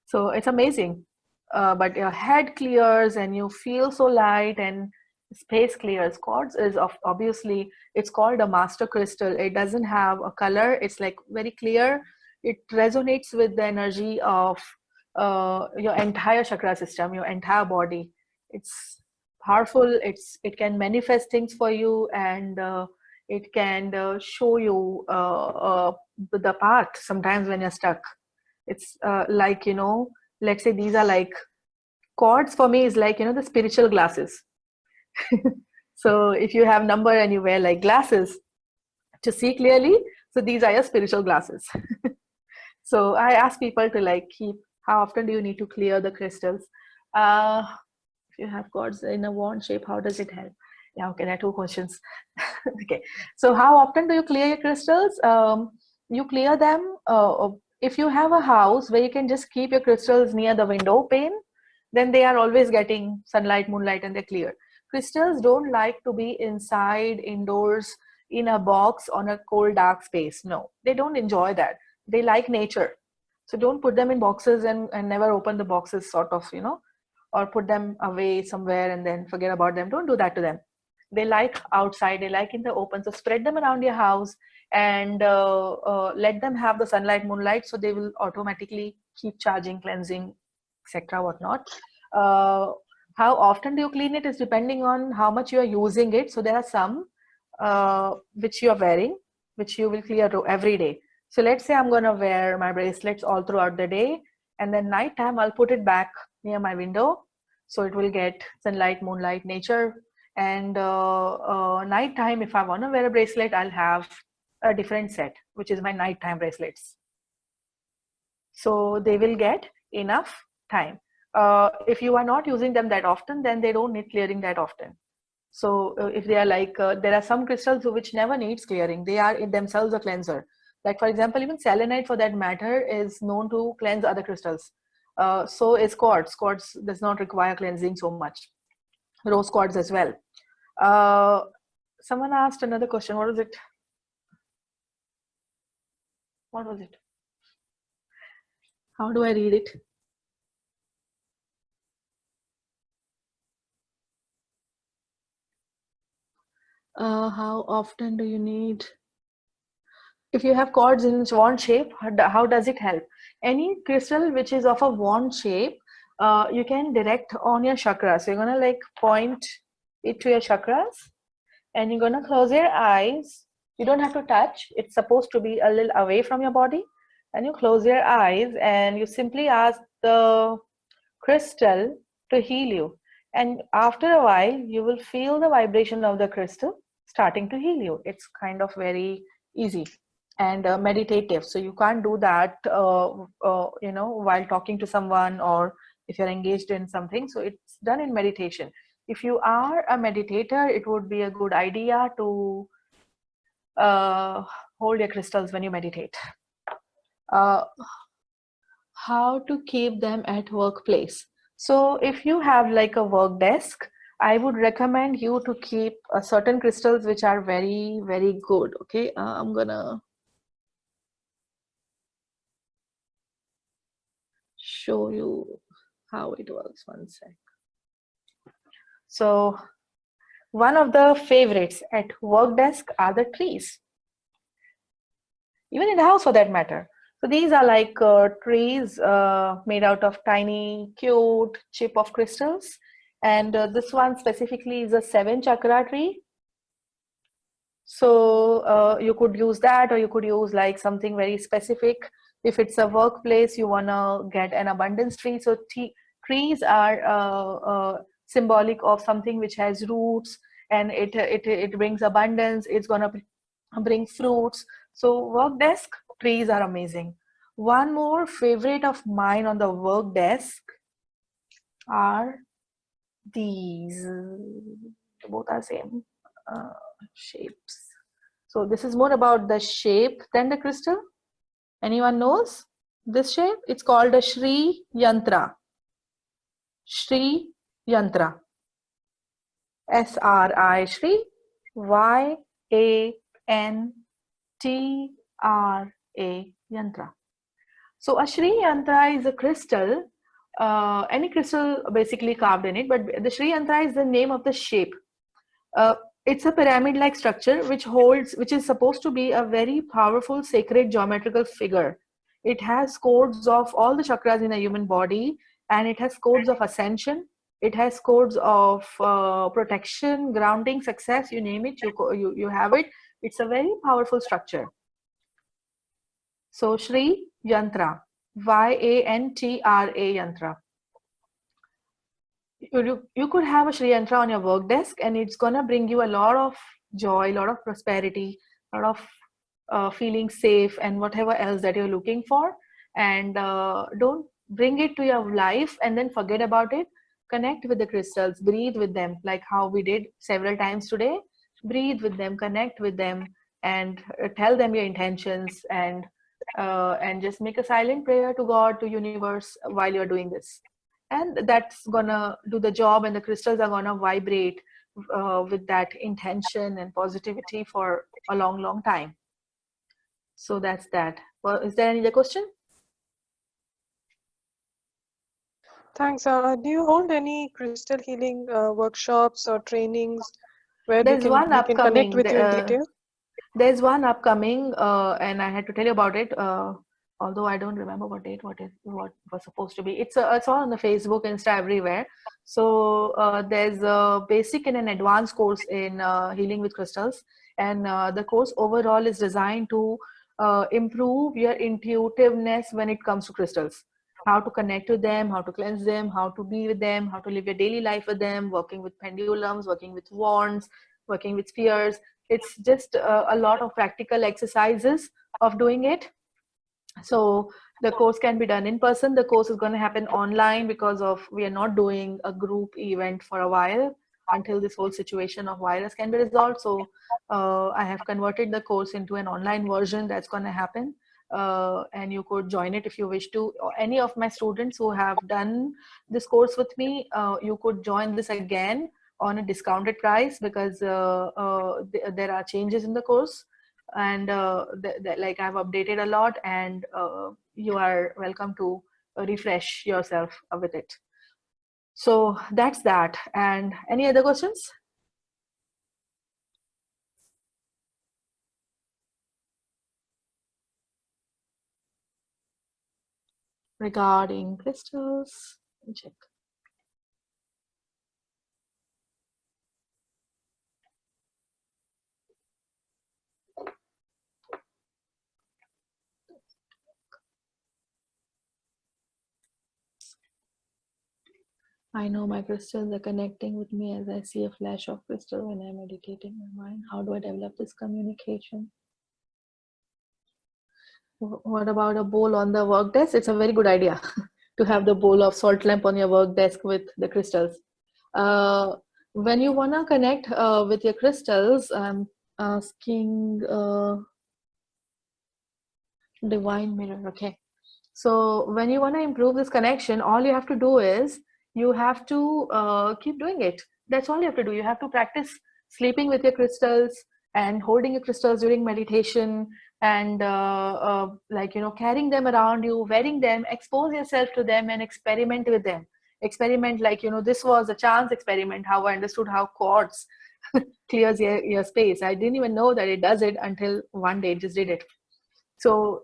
So it's amazing. But your head clears and you feel so light, and space clears. Quartz is obviously, it's called a master crystal. It doesn't have a color. It's like very clear. It resonates with the energy of your entire chakra system, your entire body. It's powerful. It can manifest things for you, and it can show you the path sometimes when you're stuck. It's like, you know, let's say these are like cords for me is like, you know, the spiritual glasses. So if you have number and you wear like glasses to see clearly, so these are your spiritual glasses. So I ask people to like keep, how often do you need to clear the crystals? If you have cords in a wand shape, how does it help? Yeah, okay, there are two questions. Okay, so how often do you clear your crystals? You clear them if you have a house where you can just keep your crystals near the window pane, then they are always getting sunlight, moonlight, and they're clear. Crystals don't like to be inside, indoors, in a box on a cold, dark space. No, they don't enjoy that. They like nature. So don't put them in boxes and never open the boxes, sort of, you know, or put them away somewhere and then forget about them. Don't do that to them. They like outside, they like in the open. So spread them around your house and let them have the sunlight, moonlight, so they will automatically keep charging, cleansing, etc. whatnot. How often do you clean it is depending on how much you are using it. So there are some which you are wearing, which you will clear every day. So let's say I'm going to wear my bracelets all throughout the day, and then night time I'll put it back near my window, so it will get sunlight, moonlight, nature. And night time, if I want to wear a bracelet, I'll have a different set, which is my nighttime bracelets. So they will get enough time. If you are not using them that often, then they don't need clearing that often. So if they are like, there are some crystals which never needs clearing. They are in themselves a cleanser. Like for example, even selenite for that matter is known to cleanse other crystals. So is quartz. Quartz does not require cleansing so much. Rose quartz as well. Someone asked another question. What was it? What was it? How do I read it? How often do you need? If you have cords in wand shape, how does it help? Any crystal which is of a wand shape, you can direct on your chakras. So you're gonna like point it to your chakras, and you're gonna close your eyes. You don't have to touch. It's supposed to be a little away from your body. And you close your eyes and you simply ask the crystal to heal you. And after a while, you will feel the vibration of the crystal starting to heal you. It's kind of very easy and meditative. So you can't do that, you know, while talking to someone or if you're engaged in something. So it's done in meditation. If you are a meditator, it would be a good idea to hold your crystals when you meditate. How to keep them at workplace? So if you have like a work desk, I would recommend you to keep certain crystals which are very, very good. Okay, I'm gonna show you how it works. One sec. So one of the favorites at work desk are the trees, even in the house for that matter. So these are like trees made out of tiny, cute chip of crystals. And this one specifically is a 7 chakra tree. So you could use that, or you could use like something very specific. If it's a workplace, you want to get an abundance tree. So trees are symbolic of something which has roots, and it brings abundance. It's going to bring fruits. So work desk trees are amazing. One more favorite of mine on the work desk are these. Both are same shapes. So this is more about the shape than the crystal. Anyone knows this shape? It's called a Shri Yantra. Shri Yantra. SRI Shri YANTRA Yantra. So a Shri Yantra is a crystal, any crystal basically carved in it, but the Shri Yantra is the name of the shape. It's a pyramid-like structure which is supposed to be a very powerful sacred geometrical figure. It has codes of all the chakras in a human body, and it has codes of ascension. It has codes of protection, grounding, success, you name it, you have it. It's a very powerful structure. So Shri Yantra. YANTRA yantra. You could have a Shri yantra on your work desk, and it's gonna bring you a lot of joy, a lot of prosperity, a lot of feeling safe, and whatever else that you're looking for. And don't bring it to your life and then forget about it. Connect with the crystals, breathe with them, like how we did several times today. Breathe with them, connect with them, and tell them your intentions, and just make a silent prayer to God, to universe, while you're doing this. And that's gonna do the job, and the crystals are gonna vibrate with that intention and positivity for a long, long time. So that's that. Well, is there any other question? Thanks. Do you hold any crystal healing workshops or trainings where There's one we can connect upcoming. with you in detail? There's one upcoming, and I had to tell you about it. Although I don't remember what date, what was supposed to be. It's all on the Facebook, Insta, everywhere. So there's a basic and an advanced course in healing with crystals, and the course overall is designed to improve your intuitiveness when it comes to crystals. How to connect to them, how to cleanse them, how to be with them, how to live your daily life with them, working with pendulums, working with wands, working with spheres. It's just a lot of practical exercises of doing it. So the course can be done in person. The course is going to happen online because of we are not doing a group event for a while until this whole situation of virus can be resolved. So I have converted the course into an online version that's going to happen. And you could join it if you wish to. Or any of my students who have done this course with me, you could join this again on a discounted price, because there are changes in the course, and like I've updated a lot, and you are welcome to refresh yourself with it. So that's that. And any other questions? Regarding crystals, let me check. I know my crystals are connecting with me as I see a flash of crystal when I'm meditating my mind. How do I develop this communication? What about a bowl on the work desk? It's a very good idea to have the bowl of salt lamp on your work desk with the crystals. When you want to connect with your crystals, I'm asking divine mirror. Okay. So when you want to improve this connection, all you have to do is you have to keep doing it. That's all you have to do. You have to practice sleeping with your crystals and holding your crystals during meditation, and carrying them around you, wearing them, expose yourself to them, and experiment with them. Experiment, like, this was a chance experiment, how I understood how quartz clears your space. I didn't even know that it does it until one day it just did it. So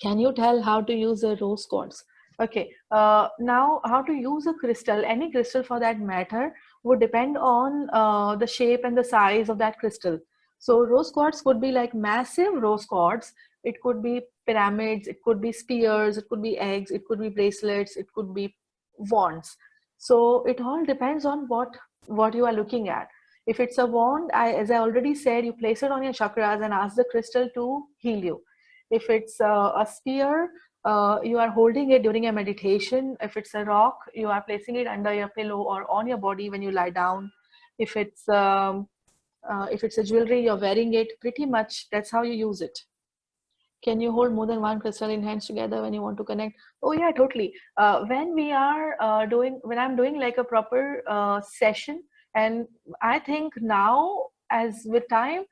can you tell how to use a rose quartz? Okay, now how to use a crystal, any crystal for that matter, would depend on the shape and the size of that crystal. So rose quartz could be like massive rose quartz. It could be pyramids, it could be spheres, it could be eggs, it could be bracelets, it could be wands. So it all depends on what you are looking at. If it's a wand, as I already said, you place it on your chakras and ask the crystal to heal you. If it's a sphere, you are holding it during a meditation. If it's a rock, you are placing it under your pillow or on your body when you lie down. If it's a jewelry, you're wearing it. Pretty much that's how you use it. Can you hold more than one crystal in hands together when you want to connect? Oh yeah, totally. When I'm doing like a proper session, and I think now, as with time,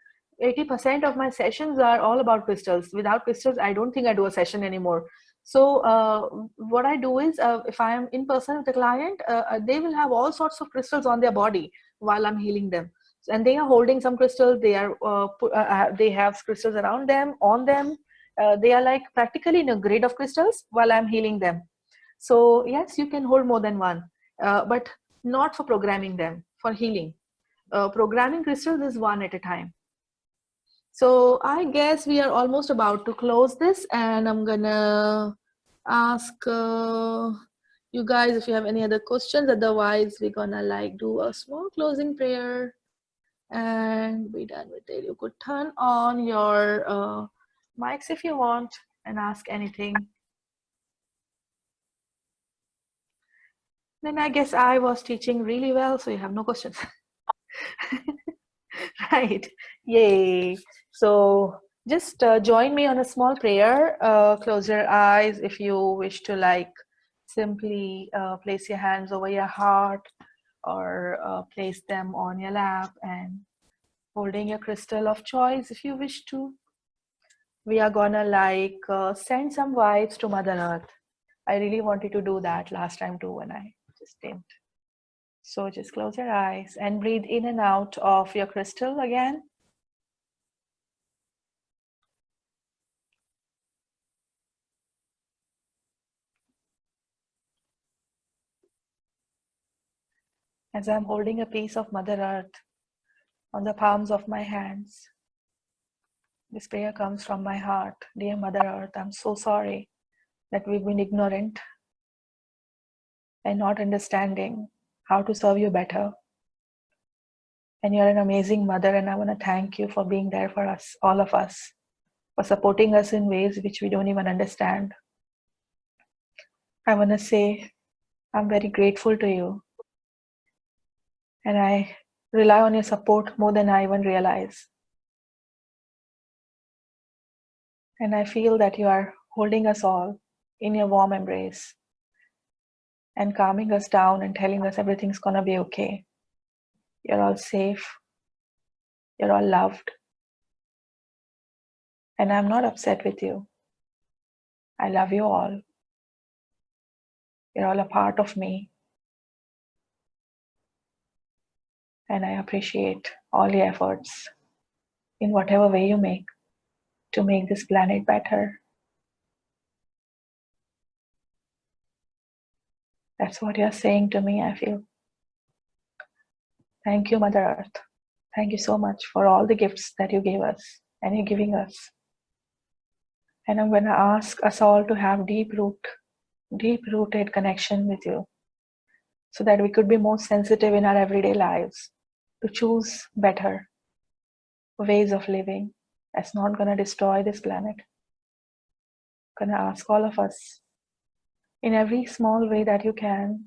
80% of my sessions are all about crystals. Without crystals, I don't think I do a session anymore. So what I do is, if I am in person with a client, they will have all sorts of crystals on their body while I'm healing them, and they are holding some crystals. They have crystals around them, on them. They are like practically in a grid of crystals while I'm healing them. So yes, you can hold more than one, but not for programming them, for healing. Programming crystals is one at a time. So I guess we are almost about to close this, and I'm gonna ask you guys if you have any other questions. Otherwise, we're gonna like do a small closing prayer and be done with it. You could turn on your mics if you want and ask anything. Then I guess I was teaching really well, so you have no questions. Right. Yay. So just join me on a small prayer. Close your eyes if you wish to like simply place your hands over your heart or place them on your lap and holding your crystal of choice if you wish to. We are gonna like send some vibes to Mother Earth. I really wanted to do that last time too when I just didn't. So just close your eyes and breathe in and out of your crystal again. As I'm holding a piece of Mother Earth on the palms of my hands, this prayer comes from my heart. Dear Mother Earth, I'm so sorry that we've been ignorant and not understanding how to serve you better. And you're an amazing mother, and I want to thank you for being there for us, all of us, for supporting us in ways which we don't even understand. I want to say I'm very grateful to you, and I rely on your support more than I even realize. And I feel that you are holding us all in your warm embrace and calming us down and telling us everything's gonna be okay. You're all safe. You're all loved. And I'm not upset with you. I love you all. You're all a part of me. And I appreciate all your efforts in whatever way you make to make this planet better. That's what you're saying to me, I feel. Thank you, Mother Earth. Thank you so much for all the gifts that you gave us and you're giving us. And I'm going to ask us all to have deep-rooted connection with you so that we could be more sensitive in our everyday lives to choose better ways of living that's not going to destroy this planet. I'm going to ask all of us in every small way that you can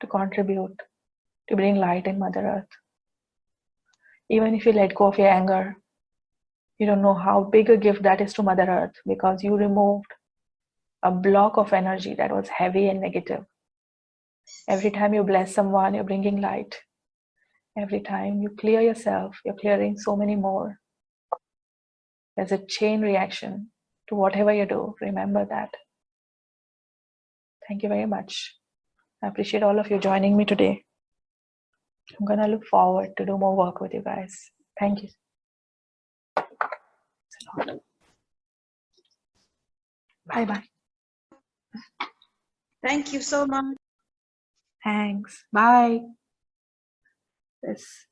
to contribute to bring light in Mother Earth. Even if you let go of your anger, you don't know how big a gift that is to Mother Earth because you removed a block of energy that was heavy and negative. Every time you bless someone, you're bringing light. Every time you clear yourself, you're clearing so many more. There's a chain reaction to whatever you do. Remember that. Thank you very much. I appreciate all of you joining me today. I'm going to look forward to do more work with you guys. Thank you. Bye-bye. Thank you so much. Thanks. Bye. This